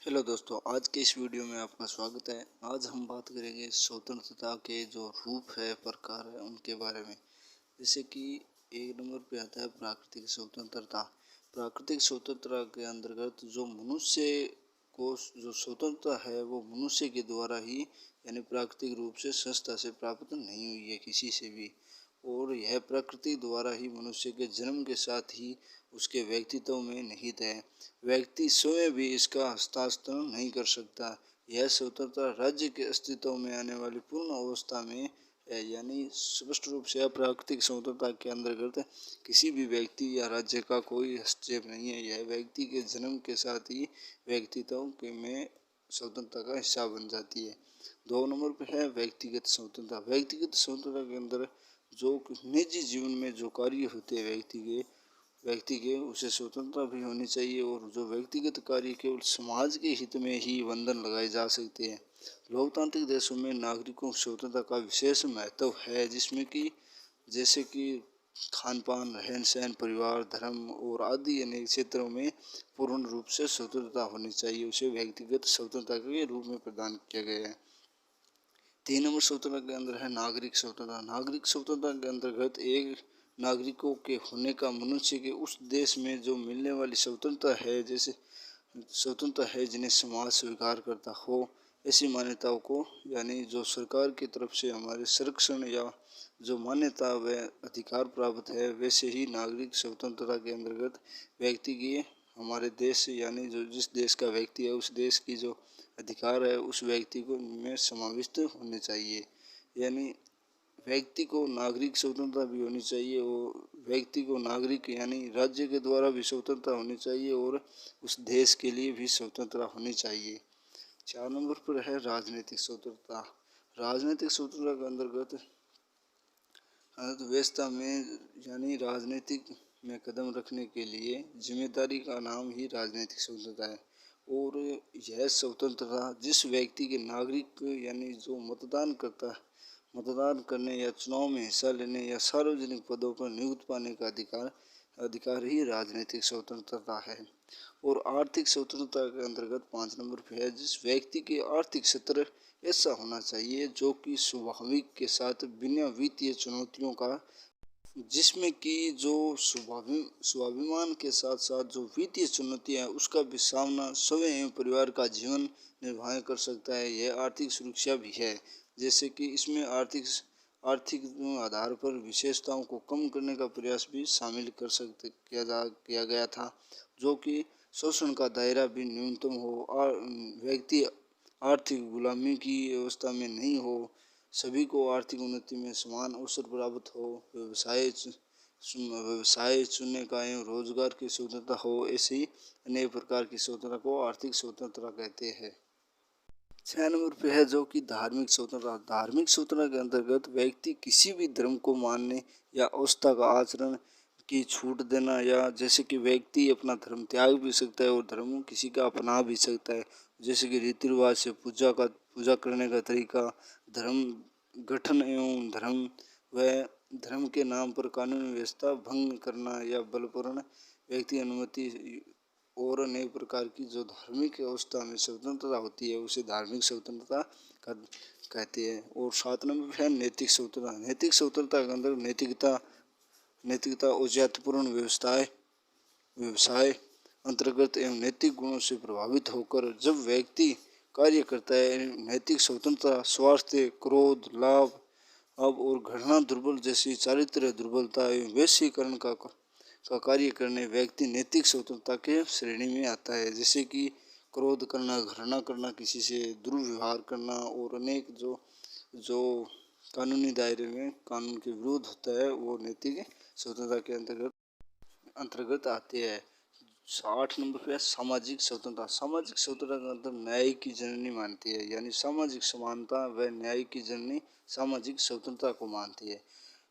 Hello दोस्तों, आज के इस वीडियो में आपका स्वागत है। आज हम बात करेंगे स्वतंत्रता के जो रूप है, प्रकार है, उनके बारे में। जैसे कि एक नंबर पे आता है प्राकृतिक स्वतंत्रता। प्राकृतिक स्वतंत्रता के अंतर्गत जो मनुष्य को जो स्वतंत्रता है वो मनुष्य के द्वारा ही यानी प्राकृतिक रूप से संस्था से प्राप्त नहीं हुई है किसी से भी, और यह प्रकृति द्वारा ही मनुष्य के जन्म के साथ ही उसके व्यक्तित्व में निहित है। व्यक्ति स्वयं भी इसका हस्तांतरण नहीं कर सकता। यह स्वतंत्रता राज्य के अस्तित्व में आने वाली पूर्ण अवस्था में है, यानी स्पष्ट रूप से अप्राकृतिक स्वतंत्रता के अंतर्गत किसी भी व्यक्ति या राज्य का कोई हस्तक्षेप नहीं है। यह व्यक्ति के जन्म के साथ ही व्यक्तित्व के में स्वतंत्रता का हिस्सा बन जाती है। 2 नंबर पर है व्यक्तिगत स्वतंत्रता। व्यक्तिगत स्वतंत्रता के अंदर जो निजी जीवन में जो कार्य होते हैं व्यक्ति के उसे स्वतंत्रता भी होनी चाहिए, और जो व्यक्तिगत कार्य केवल समाज के हित में ही बंधन लगाए जा सकते हैं। लोकतांत्रिक देशों में नागरिकों की स्वतंत्रता का विशेष महत्व है, जिसमें कि जैसे कि खान पान, रहन सहन, परिवार, धर्म और आदि अनेक क्षेत्रों में पूर्ण रूप से स्वतंत्रता होनी चाहिए। उसे व्यक्तिगत स्वतंत्रता के रूप में प्रदान किया गया है। 3 नंबर स्वतंत्रता के अंदर है नागरिक स्वतंत्रता। नागरिक स्वतंत्रता के अंतर्गत एक नागरिकों के होने का मनुष्य के उस देश में जो मिलने वाली स्वतंत्रता है, जैसे स्वतंत्रता है जिन्हें समाज स्वीकार करता हो, ऐसी मान्यताओं को यानी जो सरकार की तरफ से हमारे संरक्षण या जो मान्यता व अधिकार प्राप्त है, वैसे ही नागरिक स्वतंत्रता के अंतर्गत व्यक्ति की हमारे देश यानी जो जिस देश का व्यक्ति है उस देश की जो अधिकार है उस व्यक्ति को में समाविष्ट होने चाहिए। यानी व्यक्ति को नागरिक स्वतंत्रता भी होनी चाहिए, और व्यक्ति को नागरिक यानी राज्य के द्वारा भी स्वतंत्रता होनी चाहिए और उस देश के लिए भी स्वतंत्रता होनी चाहिए। 4 नंबर पर है राजनीतिक स्वतंत्रता। राजनीतिक स्वतंत्रता के अंतर्गत अर्थव्यवस्था में यानी राजनीतिक में कदम रखने के लिए जिम्मेदारी का नाम ही राजनीतिक स्वतंत्रता है। और यह स्वतंत्रता जिस व्यक्ति के नागरिक यानी जो मतदान करता है, मतदान करने या चुनाव में हिस्सा लेने या सार्वजनिक पदों पर नियुक्त पाने का अधिकार ही राजनीतिक स्वतंत्रता है। और आर्थिक स्वतंत्रता के अंतर्गत 5 नंबर पे है जिस व्यक्ति के आर्थिक क्षेत्र ऐसा होना चाहिए जो कि स्वाभाविक के साथ बिना वित्तीय चुनौतियों का, जिसमें कि जो स्वाभिमान के साथ साथ जो वित्तीय चुनौतियां है उसका भी सामना स्वयं एवं परिवार का जीवन निर्वाह कर सकता है। यह आर्थिक सुरक्षा भी है। जैसे कि इसमें आर्थिक आधार पर विशेषताओं को कम करने का प्रयास भी शामिल किया गया था, जो कि शोषण का दायरा भी न्यूनतम हो और व्यक्ति आर्थिक गुलामी की अवस्था में नहीं हो, सभी को आर्थिक उन्नति में समान अवसर प्राप्त हो, व्यवसाय चुनने का एवं रोजगार की स्वतंत्रता हो। ऐसे ही अनेक प्रकार की स्वतंत्रता को आर्थिक स्वतंत्रता कहते हैं। 6 नंबर पे है जो कि धार्मिक स्वतंत्रता। धार्मिक स्वतंत्रता के अंतर्गत व्यक्ति किसी भी धर्म को मानने या आस्था का आचरण की छूट देना, या जैसे कि व्यक्ति अपना धर्म त्याग भी सकता है और धर्म किसी का अपना भी सकता है। जैसे कि रीति रिवाज से पूजा करने का तरीका, धर्म गठन एवं धर्म के नाम पर कानूनी व्यवस्था भंग करना या बलपूर्ण व्यक्ति अनुमति और अनेक प्रकार की जो धार्मिक अवस्था में स्वतंत्रता होती है उसे धार्मिक स्वतंत्रता कहते हैं। और 7 नंबर है नैतिक स्वतंत्रता। नैतिक स्वतंत्रता के अंदर नैतिकता औचित्यपूर्ण व्यवसाय अंतर्गत एवं नैतिक गुणों से प्रभावित होकर जब व्यक्ति कार्य करता है। नैतिक स्वतंत्रता स्वास्थ्य, क्रोध, लाभ अब और घृणा दुर्बल जैसी चारित्र्य दुर्बलता एवं वैश्वीकरण का कार्य करने व्यक्ति नैतिक स्वतंत्रता के श्रेणी में आता है। जैसे कि क्रोध करना, घृणा करना, किसी से दुर्व्यवहार करना और अनेक जो कानूनी दायरे में कानून के विरुद्ध होता है वो नैतिक स्वतंत्रता के अंतर्गत आते हैं। 8 नंबर पे है सामाजिक स्वतंत्रता। सामाजिक स्वतंत्रता का अंतर न्याय की जननी मानती है, यानी सामाजिक समानता व न्याय की जननी सामाजिक स्वतंत्रता को मानती है।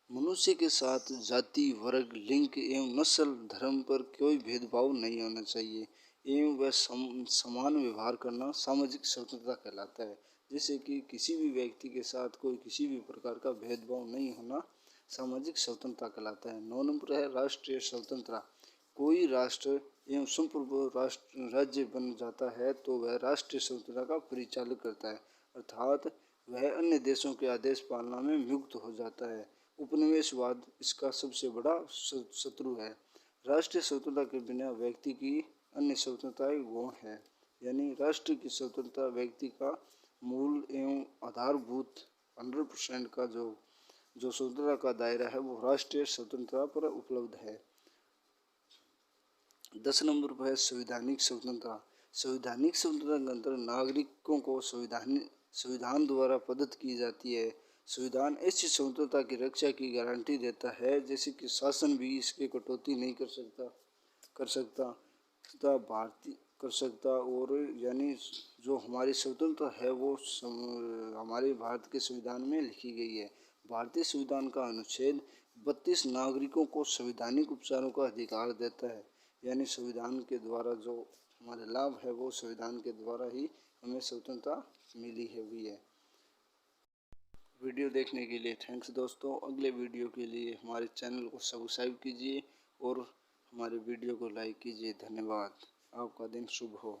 मनुष्य के साथ जाति, वर्ग, लिंग एवं नस्ल, धर्म पर कोई भेदभाव नहीं होना चाहिए एवं वह समान व्यवहार करना सामाजिक स्वतंत्रता कहलाता है। जैसे कि किसी भी व्यक्ति के साथ कोई किसी भी प्रकार का भेदभाव नहीं होना सामाजिक स्वतंत्रता कहलाता है। 9 नंबर है राष्ट्रीय स्वतंत्रता। कोई राष्ट्र एवं संप्रभु राष्ट्र राज्य बन जाता है तो वह राष्ट्रीय स्वतंत्रता का परिचालन करता है, अर्थात वह अन्य देशों के आदेश पालना में मुक्त हो जाता है। उपनिवेशवाद इसका सबसे बड़ा शत्रु है। राष्ट्रीय स्वतंत्रता के बिना व्यक्ति की अन्य स्वतंत्रताएं गौण है। यानी राष्ट्र की स्वतंत्रता व्यक्ति का मूल एवं आधारभूत 100% का जो स्वतंत्रता का दायरा है वो राष्ट्रीय स्वतंत्रता पर उपलब्ध है। 10 नंबर पर है संवैधानिक स्वतंत्रता। संवैधानिक स्वतंत्रता के अंतर्गत नागरिकों को संविधान द्वारा प्रदत्त की जाती है। संविधान ऐसी स्वतंत्रता की रक्षा की गारंटी देता है जैसे कि शासन भी इसकी कटौती नहीं कर सकता भारतीय कर सकता। और यानी जो हमारी स्वतंत्रता है वो हमारे भारत के संविधान में लिखी गई है। भारतीय संविधान का अनुच्छेद 32 नागरिकों को संवैधानिक उपचारों का अधिकार देता है। यानी संविधान के द्वारा जो हमारे लाभ है वो संविधान के द्वारा ही हमें स्वतंत्रता मिली हुई है। वीडियो देखने के लिए थैंक्स दोस्तों। अगले वीडियो के लिए हमारे चैनल को सब्सक्राइब कीजिए और हमारे वीडियो को लाइक कीजिए। धन्यवाद। आपका दिन शुभ हो।